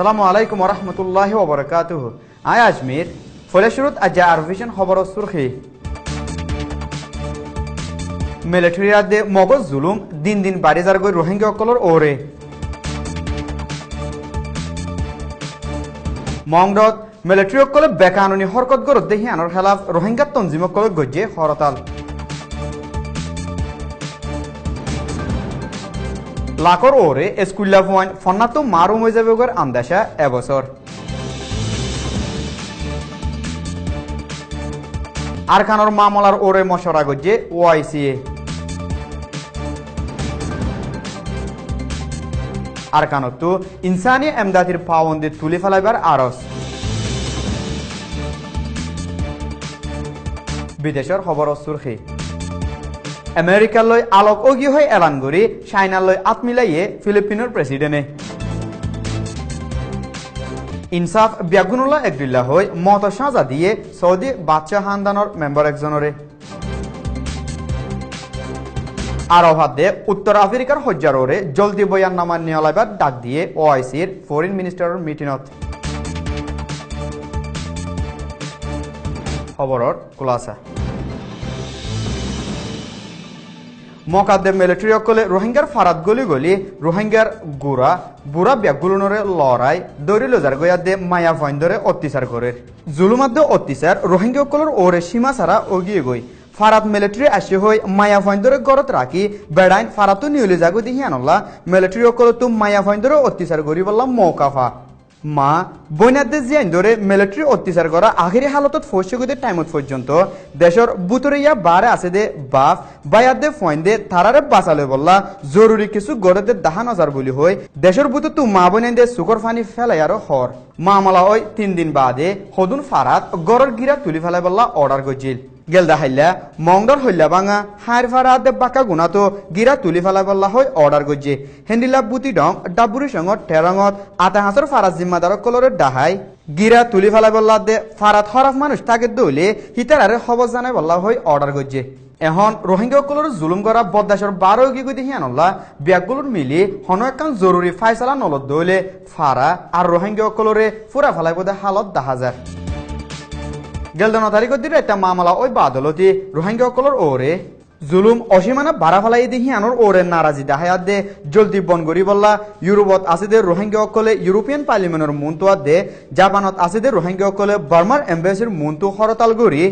আসসালামু আলাইকুম ওয়া রাহমাতুল্লাহি ওয়া বারাকাতুহু। আয় আজমির ফলেশুরুত আজা আরভিশন খবর সুরখি মিলিটারিয়াদে মগজ জুলুম দিন দিন বাড়ি যার গই রোহিঙ্গা অকলর ওরে মংরত মিলিটারি অকলে বেকানুনি হরকত গরত দেহি আনর খেলাফ রোহিঙ্গা তনজিম অকলে গজ্জে হরতাল লাকর ওরে স্কুল্লা ফুয়ান ফন্নাতো মারু হয়ে যাবে গর আন্দাসা এবছর আরকানোর মামলার ওরে মশরা গজ্জে ওআইসিএ আরকানত ইনসানি এমদাদির পাবন্দি তুলে ফেলাইবার আরস বিদেশের খবর সুরখি আমেরিকালৈ আলোক অগি হৈ এলান কৰি চাইনালৈ আত মিলাইয়ে ফিলিপিনৰ প্ৰেসিডেন্টে ইনসাফ বিয়াগুনুল্লাহ একদুল্লাহ হৈ মত সাজা দিয়ে সৌদি বাদশাহ খানদানৰ মেম্বার একজনৰে আরব হাতে উত্তর আফ্রিকার হজ্জাররে জলদি বয়ান নামা নিয়লাইবার ডাক দিয়ে ওআইসির ফরেন মিনিস্টারের মিটিনত খবরর খুলাসা মকাদ্দে মিলিটারি অকলে রোহিঙ্গার ফারাত গলি গলি রোহিঙ্গার গুড়া বুড়া ব্যাগুলনরে লড়াই দৌড়িল যার গয়াদে মায়া ফয়ন্দরে অত্যাচার করে জুলুমাদ্দে অত্যাচার রোহিঙ্গা অকলের ওরে সীমা ছাড়া অগিয়ে গই ফারাত মিলিটারি আসি হই মায়া ফয়ন্দরে গরত রাখি বেড়াইন ফারাতু নিউলি জাগো দিহি আনল্লা মিলিটারি অকলে তো মায়া ফয়ন্দরে অত্যাচার করি বললাম মৌকাফা মা বইনাদে জিয়াইন ধরে মিলিটারি অত্যাচার করা আখেরি হালতত ফসিগতে টাইমত পর্যন্ত দেশের বুতরিয়া বারে আছে দে বাপ বায়াদে ফয়ন্দে তারারে বাঁচালে বললা জরুরি কিছু গড়তে দাহা নজার বলি হই দেশের বুত তু মা বইনাদে সুকর ফানি ফেলাই আর হর মামলা ওই 3 দিন বাদে হদুন ফারাত গড়র গিরা তুলি ফেলাই বললা অর্ডার গজিল গেলদা হাইলা মংডর হইলা বাঙা হার ফারাত বাঁকা গুণাতো গিরা তুলি ফেলাই বললা হয় অর্ডার গজে হেন্ডিলা বুতি ডং ডাবুরি সঙ্গত টেরঙত আতা হাসর ফারাত জিম্মাদার কলরে ডাহাই গিরা তুলি ফেলাই বললা দে ফারাত হরাফ মানুষ তাকে দৌলে হিতারারে খবর জানাই বললা হয় অর্ডার গজে এখন রোহিঙ্গা কলর জুলুম করা বদাসর 12 গি গদি হিয়ানল্লা ব্যাগগুলোর মিলি হন একখান জরুরি ফাইসালা নলত দৌলে ফারা আর রোহিঙ্গা কলরে ফুরা ফেলাই বোধে হালত দেখা যায় গেলদন তারিখ দিলে একটা মামলা ওই বাদলতি রোহিঙ্গা অকলর ওরে জুলুম অসীমানা বাড়া ফেলাই দিহি আনোর ওরে নারাজি দাহায়াত দে জলদি বন করি বললা ইউরোপত আছে দে রোহিঙ্গা অকলে ইউরোপিয়ান পার্লিমেন্টের মন্তুয়াত দে জাপানত আছে দে রোহিঙ্গা অকলে বার্মার এম্বাসির মন্তু হরতাল গড়ি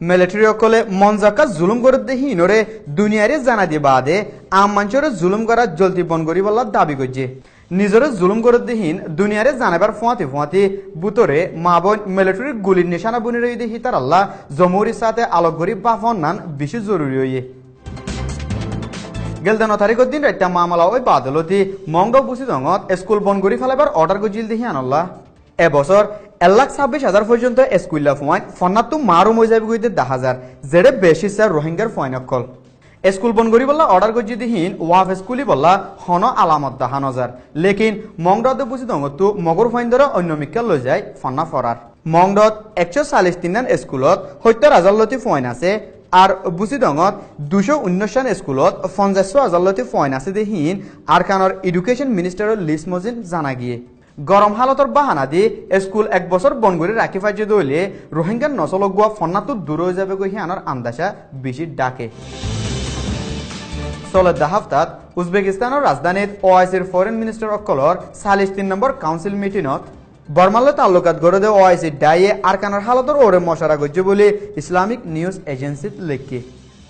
মিলিটারি অকলে মনজাকা জুলুম করে দেহি ইনরে দুনিয়ারে জানা দিয়ে বাদে আম মানুষের জুলুম করা জলদি বন করি বললা দাবি করছে নিজরে জুলুম করে দিহীন দুনিয়ারে জানাবার ফুয়াতি ফুয়াতি বুতরে মা বোন মিলিটারির গুলির নিশানা বুনি রই দেখি তার আল্লাহ জমুরির সাথে আলোক গরি বাফন নান বেশি জরুরি হইয়ে গেলদান তারিখের দিন একটা মামলা ওই বাদলতি মঙ্গ বুসি দঙত স্কুল বন করি ফেলাবার অর্ডার গজিল দেখি আনল্লাহ এবছর 1,26,000 পর্যন্ত স্কুল্লা ফুয়াইন ফন্নাতো মারু মই যাবি গইতে 10,000 যেড়ে বেশি স্যার রোহিঙ্গার ফুয়াইন অকল স্কুল বন করি বললা অর্ডার করছি দিহীন ওয়াফ স্কুলি বললা হন আলামত দাহা নজার লেকিন মংডত বুঝি দঙতো মগর ফাইন্দরা অন্য মিক্কা লৈ যায় ফন্না ফরার মংডত 143 স্কুলত 70,000 লতি ফয়ন আছে আর বুঝি দঙত 219 স্কুলত 50,000 লতি ফয়ন আছে দিহীন আরকানোর এডুকেশন মিনিস্টারের লিস্ট মজিন জানা গিয়ে গরম হালতর বাহানা দি স্কুল 1 বছর বন করে রাখি ফাইজে দইলে রোহিঙ্গার নচলগুয়া ফন্নাতো দূর হয়ে যাবে গই আনার আন্দাসা বেশি ডাকে চলত হাফতাত উজবেকিস্তানের রাজধানীত ওআইসির ফরেন মিনিস্টার অকলর 43 নম্বর কাউন্সিল মিটিংত বর্মালে তাল্লুকাত গড়ে দে ওআইসি ডাইয়ে আরকানের হালতর ওরে মশারা গজ্জে বলে ইসলামিক নিউজ এজেন্সিত লেখি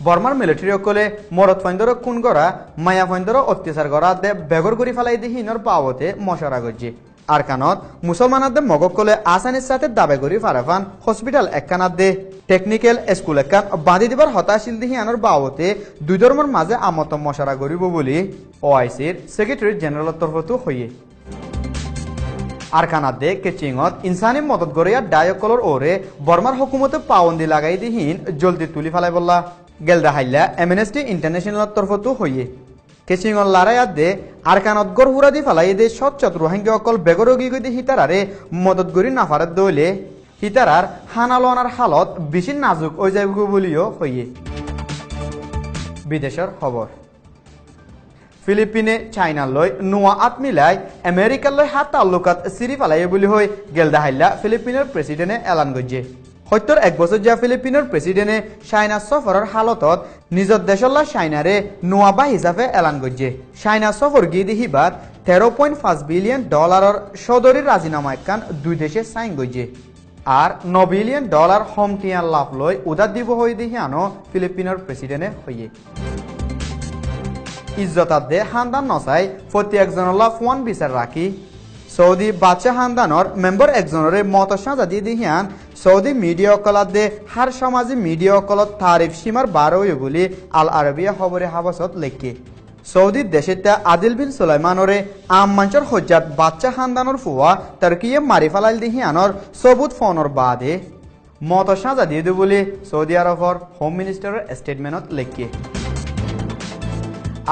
বর্মার মিলিটারি অকলে মরত ফাইন্দর খুন করা মায়া ফাইন্দর অত্যাচার করা দে বেগর করি ফেলাই দি হিনর পাওতে মশারা গজ্জে আরকানত মুসলমানদের মগকলে আসানির সাথে দাবে করি ফারাফান হসপিটাল একখানাত দে টেকনিক্যাল স্কুল একান বাঁধি দিবার হতাশীল দিহি আনার বাবতে দুই ধর্মের মাঝে আমত মশারা করিব বলে ওআইসির সেক্রেটারি জেনারেলের তরফতো হইয়ে আরকানাত দে কেচিংত ইনসানি মদত গড়িয়া ডায়কলর ওরে বর্মার হুকুমতে পাবন্দি লাগাই দিহীন জলদি তুলি ফেলাই বললা গেলদা হাইলা এমনেস্টি ইন্টারন্যাশনাল তরফতো হইয়ে কেচিংল লারায়াত দে আরকানত গড় হুরা দি ফেলাই দে সচ্চত রোহিঙ্গা অকল বেগরগি গই দি হিতারারে মদত গড়ি নাফারাত দইলে হিতারার হানালোনার হালত বেশি নাজুক হয়ে যাবে বলিও হইয়ে বিদেশের খবর ফিলিপিনে চাইনা লয় নোয়া আত মিলাই আমেরিকার লয় হাত তাল্লুকাত সিরি ফালাই বুলি হৈ গেলদাহাইল্লা ফিলিপিনের প্রেসিডেন্টে এলান করছে 71 বছর যা ফিলিপিনের প্রেসিডেন্টে চাইনা সফরের হালতত নিজের দেশল্লা চাইনারে নোয়াবা হিসাবে এলান করছে চাইনা সফর গিয়ে দেখিবাত $13.5 বিলিয়ন সদরের রাজিনামা একখান দুই দেশে সাইন করছে আর $9 বিলিয়ন হমটিয়ান লাভ লয় উদার দিব হয়ে দেখি আনো ফিলিপিনের প্রেসিডেন্টে হইয়ে ইজ্জতাদে হান্দান নসাই প্রতি একজনল্লা ফোন বিচার রাখি সৌদি বাচ্চা হান্দানর মেম্বার একজনরে মতসাজা দিয়ে দিহিয়ান সৌদি মিডিয়া অকলাত দে হার সমাজি মিডিয়া অকলত তারিফ সীমার বারোয় বলি আল আরবিয়া খবরে হাবাসত লেখে সৌদি দেশেতে আদিল বিন সুলাইমানরে আম মঞ্চর হজ্জাত বাচ্চা হান্দানর ফুয়া তারকিয়ে মারি ফালাইল দিহিয়ানর সবুত ফোনর বাদে মতসাজা দিয়ে দিব বলি সৌদি আরবর হোম মিনিস্টারের স্টেটমেন্টত লেখে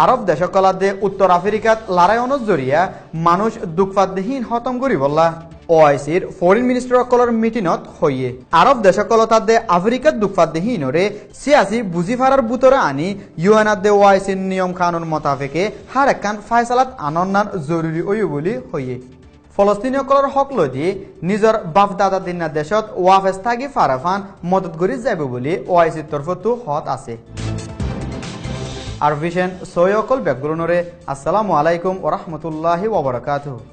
আরব দেশকলাদে উত্তর আফ্রিকাত লড়াইয়নত জরিয়া মানুষ দুঃখপাতহীন খতম করি বললা ওআইসির ফরেন মিনিস্টার অকলর মিটিনত হইয়ে আরব দেশকলতাদে আফ্রিকাত দুঃখপাতহীনরে সিয়াসি বুঝি ফারার বুতরে আনি ইউএনআদে ওআইসির নিয়ম কানুন মোতাবেকে হার একখান ফায়সালাত আনন্নার জরুরি ওই বলি হইয়ে ফলস্তিনীয়কলর হক লদি নিজের বাপ দাদা দিনা দেশত ওয়াফেস থাকি ফারাফান মদত করি যাব বলি ওআইসির তরফতো হত আছে আর ভিশন সৈয়কল ব্যাকগ্রুনরে আসসালামু আলাইকুম ওয়া রাহমাতুল্লাহি ওয়া বারাকাতুহু